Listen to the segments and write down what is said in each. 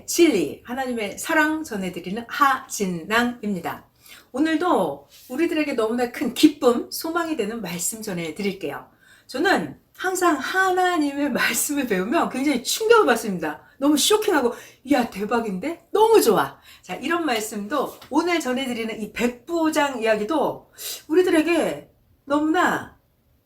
진리, 하나님의 사랑 전해드리는 하진랑입니다. 오늘도 우리들에게 너무나 큰 기쁨, 소망이 되는 말씀 전해드릴게요. 저는 항상 하나님의 말씀을 배우면 굉장히 충격을 받습니다. 너무 쇼킹하고, 이야, 대박인데? 너무 좋아. 자, 이런 말씀도 오늘 전해드리는 이 백부장 이야기도 우리들에게 너무나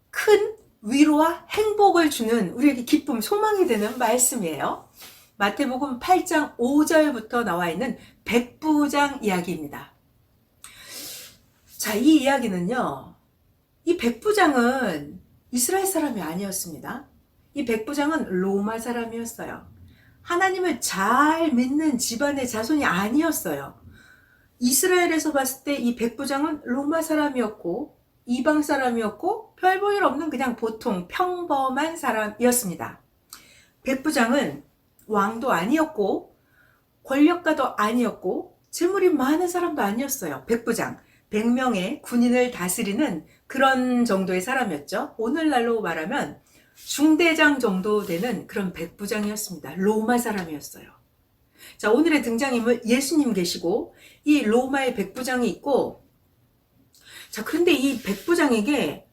큰 위로와 행복을 주는 우리에게 기쁨, 소망이 되는 말씀이에요. 마태복음 8장 5절부터 나와 있는 백부장 이야기입니다. 자, 이 이야기는요, 이 백부장은 이스라엘 사람이 아니었습니다. 이 백부장은 로마 사람이었어요. 하나님을 잘 믿는 집안의 자손이 아니었어요. 이스라엘에서 봤을 때 이 백부장은 로마 사람이었고 이방 사람이었고 별 볼일 없는 그냥 보통 평범한 사람이었습니다. 백부장은 왕도 아니었고 권력가도 아니었고 재물이 많은 사람도 아니었어요. 백부장, 100명의 군인을 다스리는 그런 정도의 사람이었죠. 오늘날로 말하면 중대장 정도 되는 그런 백부장이었습니다. 로마 사람이었어요. 자, 오늘의 등장인물 예수님 계시고 이 로마의 백부장이 있고, 자, 그런데 이 백부장에게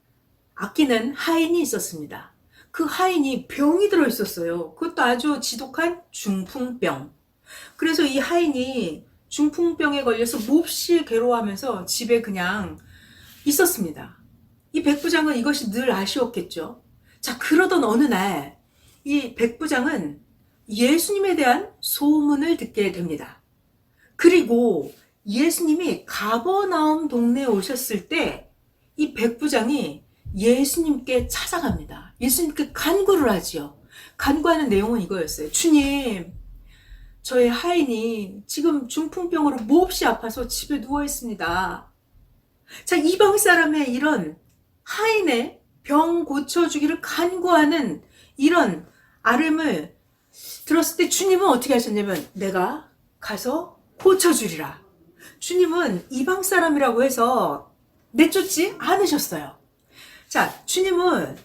아끼는 하인이 있었습니다. 그 하인이 병이 들어 있었어요. 그것도 아주 지독한 중풍병. 그래서 이 하인이 중풍병에 걸려서 몹시 괴로워하면서 집에 그냥 있었습니다. 이 백부장은 이것이 늘 아쉬웠겠죠. 자, 그러던 어느 날 이 백부장은 예수님에 대한 소문을 듣게 됩니다. 그리고 예수님이 가버나움 동네에 오셨을 때 이 백부장이 예수님께 찾아갑니다. 예수님께 간구를 하지요. 간구하는 내용은 이거였어요. 주님, 저의 하인이 지금 중풍병으로 몹시 아파서 집에 누워 있습니다. 자, 이방 사람의 이런 하인의 병 고쳐주기를 간구하는 이런 아름을 들었을 때 주님은 어떻게 하셨냐면, 내가 가서 고쳐주리라. 주님은 이방 사람이라고 해서 내쫓지 않으셨어요. 자, 주님은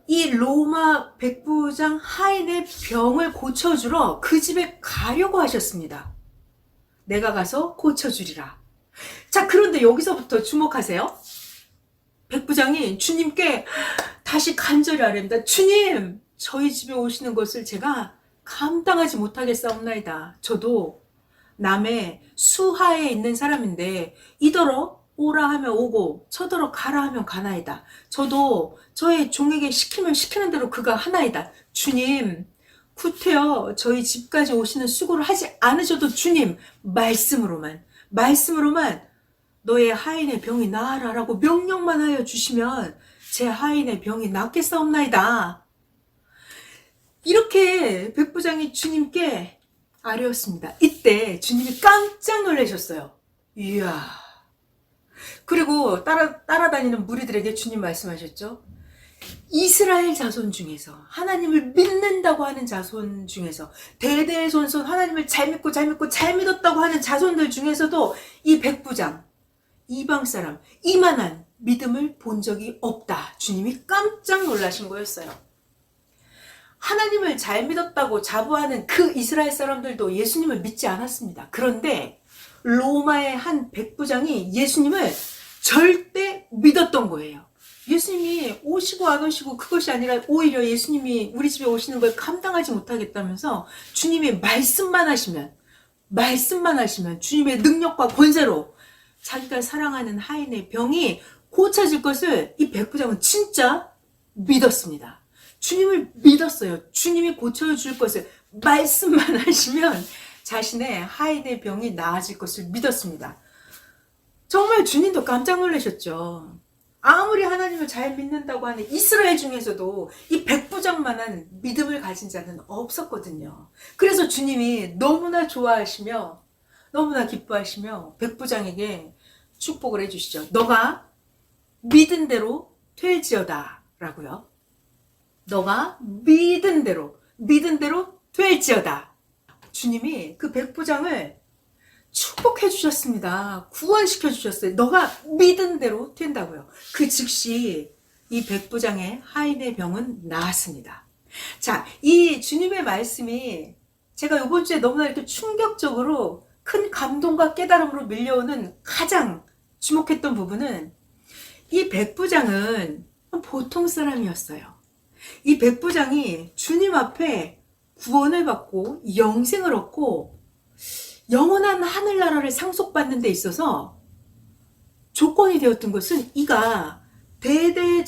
이 로마 백부장 하인의 병을 고쳐주러 그 집에 가려고 하셨습니다. 내가 가서 고쳐주리라. 자, 그런데 여기서부터 주목하세요. 백부장이 주님께 다시 간절히 아뢰입니다. 주님, 저희 집에 오시는 것을 제가 감당하지 못하겠사옵나이다. 저도 남의 수하에 있는 사람인데 이더러 오라 하면 오고 저더러 가라 하면 가나이다. 저도 저의 종에게 시키면 시키는 대로 그가 하나이다. 주님, 구태여 저희 집까지 오시는 수고를 하지 않으셔도 주님, 말씀으로만 너의 하인의 병이 나아라라고 명령만 하여 주시면 제 하인의 병이 낫겠사옵나이다. 이렇게 백부장이 주님께 아뢰었습니다. 이때 주님이 깜짝 놀라셨어요. 이야. 그리고 따라다니는 무리들에게 주님 말씀하셨죠. 이스라엘 자손 중에서, 하나님을 믿는다고 하는 자손 중에서, 대대손손 하나님을 잘 믿었다고 하는 자손들 중에서도 이 백부장, 이방 사람, 이만한 믿음을 본 적이 없다. 주님이 깜짝 놀라신 거였어요. 하나님을 잘 믿었다고 자부하는 그 이스라엘 사람들도 예수님을 믿지 않았습니다. 그런데 로마의 한 백부장이 예수님을 절대 믿었던 거예요. 예수님이 오시고 안 오시고 그것이 아니라 오히려 예수님이 우리 집에 오시는 걸 감당하지 못하겠다면서 주님이 말씀만 하시면 주님의 능력과 권세로 자기가 사랑하는 하인의 병이 고쳐질 것을 이 백부장은 진짜 믿었습니다. 주님을 믿었어요. 주님이 고쳐줄 것을 말씀만 하시면 자신의 하인의 병이 나아질 것을 믿었습니다. 정말 주님도 깜짝 놀라셨죠. 아무리 하나님을 잘 믿는다고 하는 이스라엘 중에서도 이 백부장만한 믿음을 가진 자는 없었거든요. 그래서 주님이 너무나 좋아하시며 너무나 기뻐하시며 백부장에게 축복을 해주시죠. 너가 믿은 대로 될지어다 라고요. 너가 믿은 대로 될지어다. 주님이 그 백부장을 축복해 주셨습니다. 구원시켜 주셨어요. 너가 믿은 대로 된다고요. 그 즉시 이 백부장의 하인의 병은 나았습니다. 자, 이 주님의 말씀이 제가 이번 주에 너무나 이렇게 충격적으로 큰 감동과 깨달음으로 밀려오는 가장 주목했던 부분은 이 백부장은 보통 사람이었어요. 이 백부장이 주님 앞에 구원을 받고 영생을 얻고 영원한 하늘나라를 상속받는 데 있어서 조건이 되었던 것은 이가 대대손손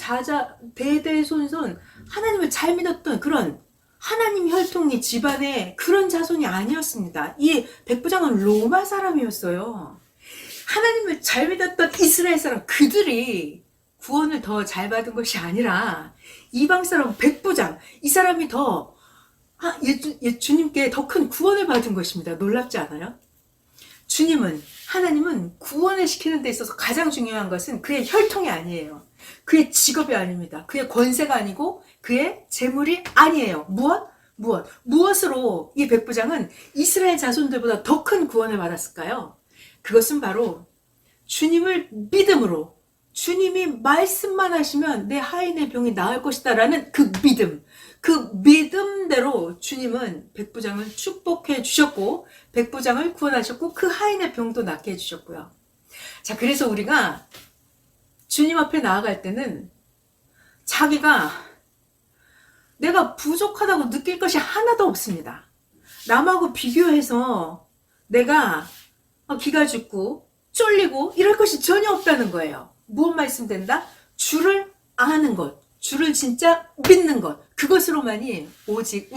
하나님을 잘 믿었던 그런 하나님 혈통의 집안의 그런 자손이 아니었습니다. 이 백부장은 로마 사람이었어요. 하나님을 잘 믿었던 이스라엘 사람, 그들이 구원을 더 잘 받은 것이 아니라 이방 사람 백부장, 이 사람이 더 주님께 더 큰 구원을 받은 것입니다. 놀랍지 않아요? 하나님은 구원을 시키는 데 있어서 가장 중요한 것은 그의 혈통이 아니에요. 그의 직업이 아닙니다. 그의 권세가 아니고 그의 재물이 아니에요. 무엇으로 이 백부장은 이스라엘 자손들보다 더 큰 구원을 받았을까요? 그것은 바로 주님을 믿음으로, 주님이 말씀만 하시면 내 하인의 병이 나을 것이다 라는 그 믿음대로 주님은 백부장을 축복해 주셨고 백부장을 구원하셨고 그 하인의 병도 낫게 해주셨고요. 자, 그래서 우리가 주님 앞에 나아갈 때는 내가 부족하다고 느낄 것이 하나도 없습니다. 남하고 비교해서 내가 기가 죽고 쫄리고 이럴 것이 전혀 없다는 거예요. 무엇 말씀된다? 주를 아는 것, 주를 진짜 믿는 것, 그것으로만이 오직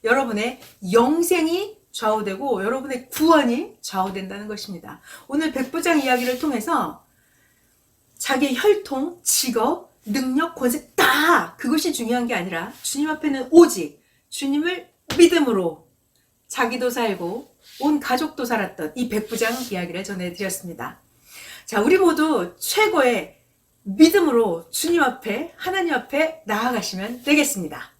여러분의 영생이 좌우되고 여러분의 구원이 좌우된다는 것입니다. 오늘 백부장 이야기를 통해서 자기 혈통, 직업, 능력, 권세 다 그것이 중요한 게 아니라 주님 앞에는 오직 주님을 믿음으로 자기도 살고 온 가족도 살았던 이 백부장 이야기를 전해드렸습니다. 자, 우리 모두 최고의 믿음으로 주님 앞에, 하나님 앞에 나아가시면 되겠습니다.